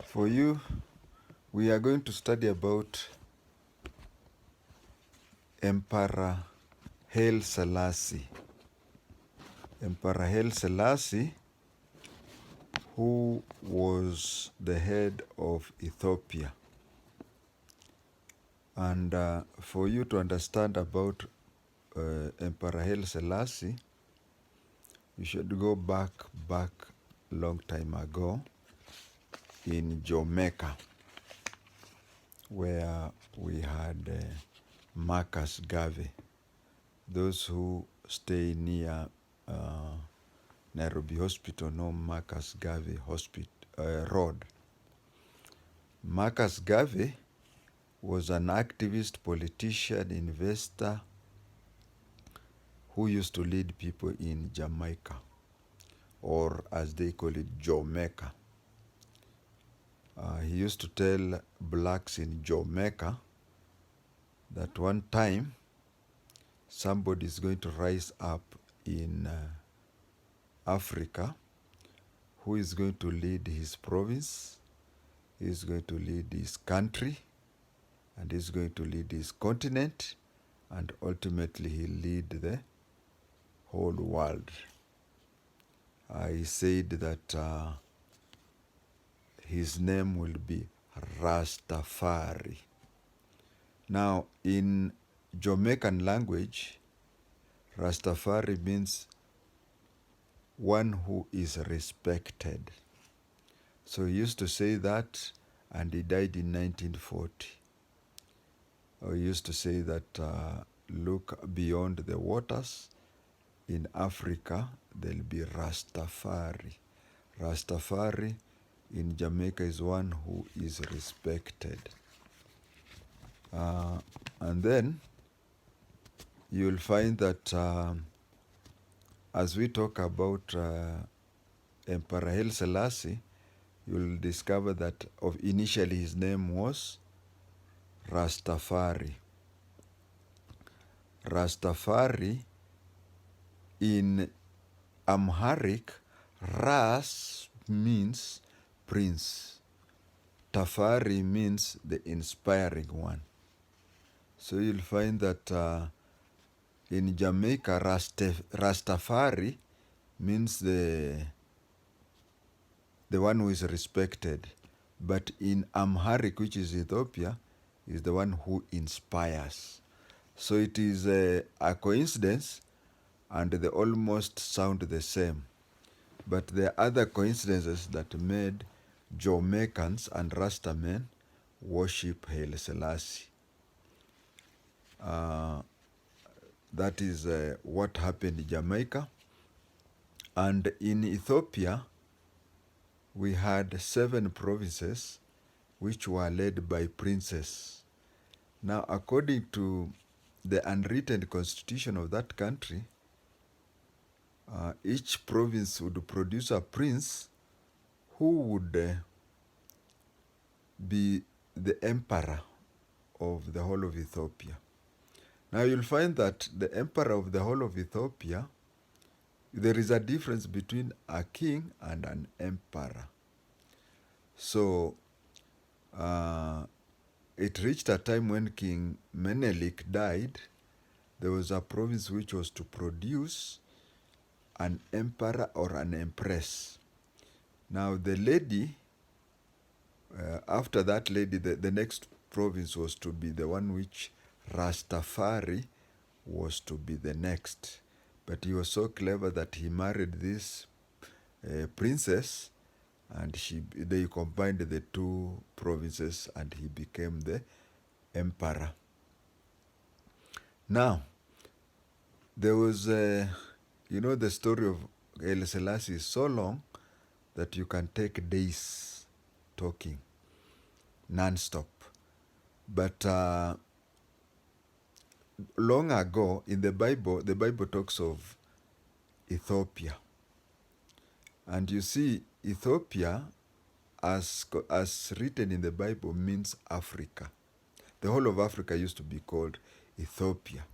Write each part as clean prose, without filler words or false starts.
For you, we are going to study about Emperor Haile Selassie. Emperor Haile Selassie, who was the head of Ethiopia. And for you to understand about Emperor Haile Selassie, you should go back long time ago in Jamaica, where we had Marcus Garvey. Those who stay near Nairobi Hospital know Marcus Garvey Road. Marcus Garvey was an activist, politician, investor who used to lead people in Jamaica, or as they call it, Jamaica. He used to tell blacks in Jamaica that one time somebody is going to rise up in Africa who is going to lead his province, he is going to lead his country, and he's going to lead his continent, and ultimately he'll lead the whole world. I said that his name will be Rastafari. Now, in Jamaican language, Rastafari means one who is respected. So he used to say that, and he died in 1940. He used to say that look beyond the waters. In Africa, there'll be Rastafari. Rastafari in Jamaica is one who is respected. And then you'll find that as we talk about Emperor Haile Selassie, you'll discover that initially his name was Rastafari. Rastafari in Amharic, Ras means prince. Tafari means the inspiring one. So you'll find that in Jamaica, Rastafari means the one who is respected. But in Amharic, which is Ethiopia, is the one who inspires. So it is a coincidence, and they almost sound the same. But there are other coincidences that made Jamaicans and Rastamen worship Haile Selassie. That is what happened in Jamaica. And in Ethiopia, we had 7 provinces which were led by princes. Now, according to the unwritten constitution of that country, each province would produce a prince who would be the emperor of the whole of Ethiopia. Now you'll find that the emperor of the whole of Ethiopia, there is a difference between a king and an emperor. So it reached a time when King Menelik died, there was a province which was to produce an emperor or an empress. Now the lady, after that lady, the next province was to be the one which Rastafari was to be the next. But he was so clever that he married this princess, and they combined the 2 provinces, and he became the emperor. Now, there was, the story of Haile Selassie is so long that you can take days talking non-stop. But long ago in the Bible talks of Ethiopia. And you see, Ethiopia, as written in the Bible, means Africa. The whole of Africa used to be called Ethiopia.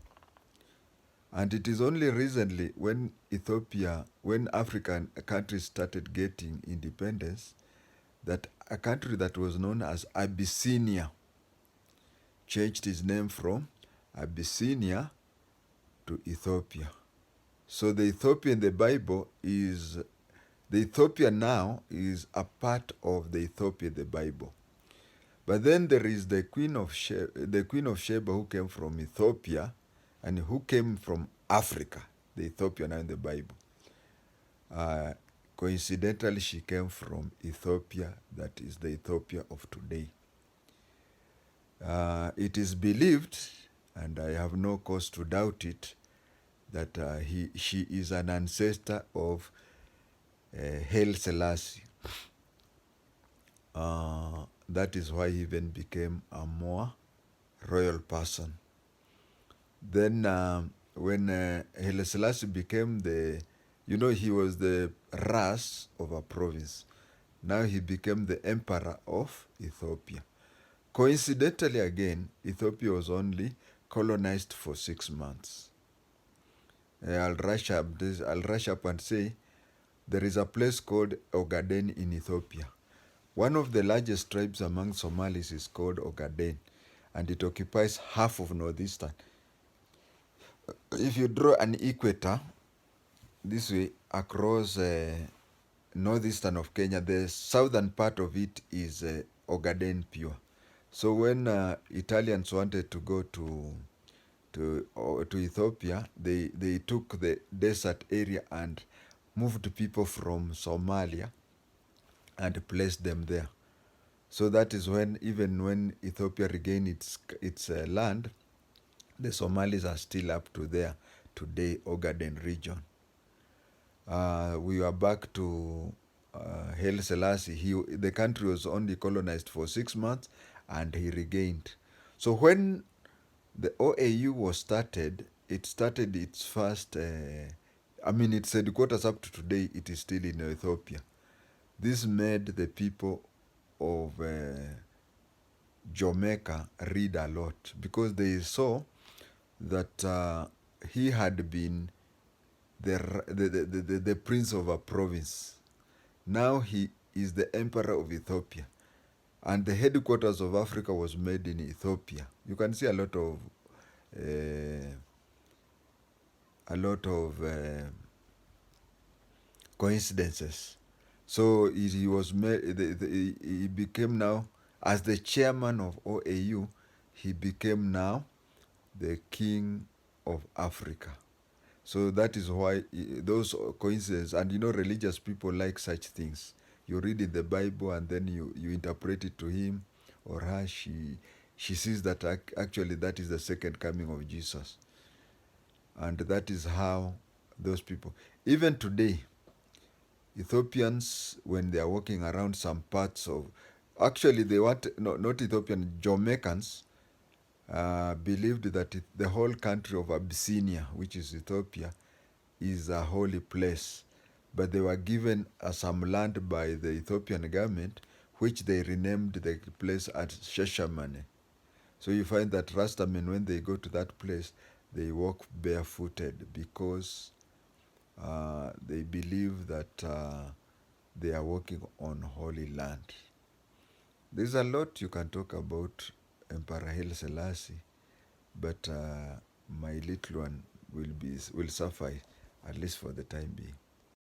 And it is only recently when African countries started getting independence, that a country that was known as Abyssinia changed its name from Abyssinia to Ethiopia. So the Ethiopia in the Bible is, the Ethiopia now is a part of the Ethiopia in the Bible. But then there is the Queen of Sheba who came from Ethiopia and who came from Africa, the Ethiopia now in the Bible. Coincidentally, she came from Ethiopia, that is the Ethiopia of today. It is believed, and I have no cause to doubt it, that she is an ancestor of Haile Selassie. That is why he even became a more royal person. Then when Haile Selassie became he was the Ras of a province. Now he became the Emperor of Ethiopia. Coincidentally again, Ethiopia was only colonized for 6 months. I'll rush up and say there is a place called Ogaden in Ethiopia. One of the largest tribes among Somalis is called Ogaden, and it occupies half of northeastern. If you draw an equator this way across northeastern of Kenya, the southern part of it is Ogaden pure. So when Italians wanted to go to Ethiopia, they took the desert area and moved people from Somalia and placed them there. So that is when, even when Ethiopia regained its land, the Somalis are still up to there today, Ogaden region. We are back to Haile Selassie. The country was only colonized for 6 months and he regained. So when the OAU was started, it started its first, its headquarters up to today, it is still in Ethiopia. This made the people of Jamaica read a lot because they saw that he had been the prince of a province. Now he is the Emperor of Ethiopia, and the headquarters of Africa was made in Ethiopia. You can see a lot of coincidences. So he was made. He became now, as the chairman of OAU, he became now the king of Africa. So that is why those coincidences, and religious people like such things. You read in the Bible and then you interpret it to him or her. She sees that actually that is the second coming of Jesus. And that is how those people, even today, Ethiopians, when they are walking around some parts of, actually they want, no, not Ethiopian, Jamaicans, believed that the whole country of Abyssinia, which is Ethiopia, is a holy place. But they were given some land by the Ethiopian government, which they renamed the place as Shashamane. So you find that Rastamen, when they go to that place, they walk barefooted because they believe that they are walking on holy land. There's a lot you can talk about Emperor Haile Selassie, but my little one will suffice, at least for the time being.